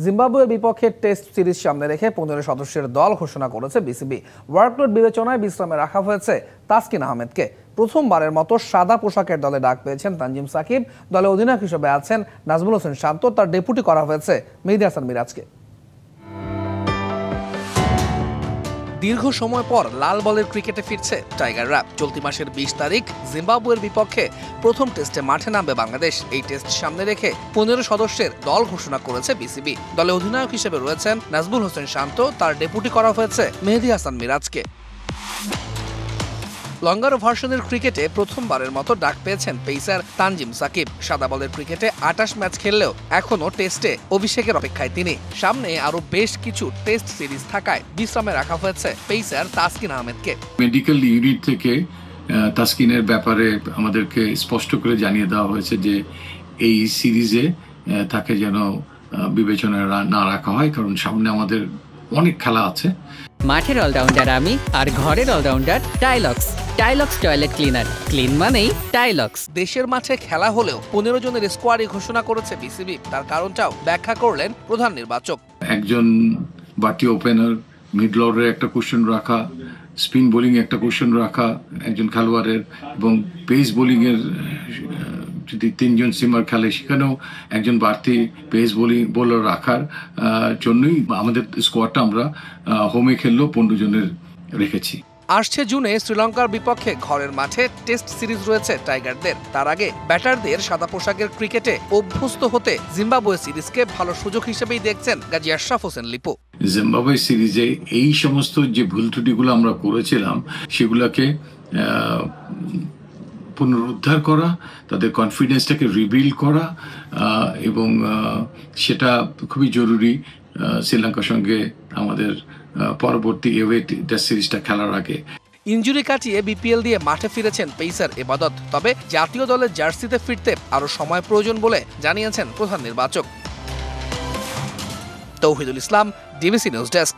জিম্বাবুয়ের বিপক্ষে test series সামনে রেখে 15 সদস্যের দল ঘোষণা করেছে বিসিবি। ওয়ার্কলোড বিবেচনায় বিশ্রামে রাখা হয়েছে তাসকিন আহমেদকে। প্রথমবারের মতো সাদা পোশাকের দলে ডাক পেয়েছেন তানজিম সাকিব। দলে অধিনায়ক হিসেবে আছেন নাজমুল হোসেন শান্ত। তার ডেপুটি করা হয়েছে মেহেদী হাসান মিরাজকে। দীর্ঘ সময় পর লাল বলের ক্রিকেটে ফিরছে টাইগাররা। চলতি মাসের 20 তারিখ জিম্বাবুয়ের বিপক্ষে প্রথম টেস্টে মাঠে নামবে বাংলাদেশ। এই টেস্ট সামনে রেখে 15 সদস্যের দল ঘোষণা করেছে বিসিবি। দলে অধিনায়ক হিসেবে রয়েছেন নাজমুল হোসেন শান্ত। তার ডেপুটি করা হয়েছে মেহেদী হাসান মিরাজকে। লঙ্গারো ভার্সনের ক্রিকেটে প্রথমবারের মতো ডাক পেয়েছেন পেসার তানজিম সাকিব। সাদা বলের ক্রিকেটে 28 ম্যাচ খেললেও এখনো টেস্টে অভিষেকের অপেক্ষায় তিনি। সামনে আরো বেশ কিছু টেস্ট সিরিজ থাকায় বিশ্রামে রাখা হয়েছে পেসার তাসকিন আহমেদকে। মেডিকেল ইউনিট থেকে তাসকিনের ব্যাপারে আমাদেরকে স্পষ্ট করে জানিয়ে দেওয়া হয়েছে যে এই সিরিজে তাকে যেন বিবেচনায় না রাখা হয়, কারণ সামনে আমাদের অনেক খেলা আছে। মাঠের অলরাউন্ডার আমি, আর ঘরের allrounder Tilex. Tilex toilet cleaner, clean মানেই টাইলক্স। দেশের মাঠে খেলা হলেও 15 জনের স্কোয়াডই ঘোষণা করেছে বিসিবি। তার কারণটাও ব্যাখ্যা করলেন প্রধান নির্বাচক। একজন বাটি ওপেনার, মিডল অর্ডারে একটা কোশ্চেন রাখা, স্পিন বোলিং একটা কোশ্চেন রাখা একজন খেলোয়াড়ের, এবং পেস বোলিং এর যদি 3 জন সিমার খেলে সেখানেও একজন বাড়তি পেস বোলার রাখার জন্যই আমাদের স্কোয়াডটা আমরা হোমে খেললেও 15 জনের রেখেছি। আসছে জুনে শ্রীলঙ্কার বিপক্ষে ঘরের মাঠে টেস্ট সিরিজ রয়েছে টাইগারদের। তার আগে ব্যাটারদের সাদা পোশাকের ক্রিকেটে অভ্যস্ত হতে জিম্বাবুয়ে সিরিজকে ভালো সুযোগ হিসেবেই দেখছেন গাজী আশরাফ হোসেন লিপু। জিম্বাবুয়ে সিরিজে এই সমস্ত যে ভুল ত্রুটিগুলো আমরা করেছিলাম সেগুলোকে পুনরুদ্ধার করা, তাদের কনফিডেন্সটাকে রিবিল্ড করা, এবং সেটা খুবই জরুরি শ্রীলঙ্কার সঙ্গে আমাদের পরবর্তী টেস্ট সিরিজটা খেলার আগে। ইনজুরি কাটিয়ে বিপিএল দিয়ে মাঠে ফিরেছেন পেসার এবাদত। তবে জাতীয় দলের জার্সিতে ফিরতে আরো সময় প্রয়োজন বলে জানিয়েছেন প্রধান নির্বাচক। তৌহিদুল ইসলাম, ডিবিসি নিউজ ডেস্ক।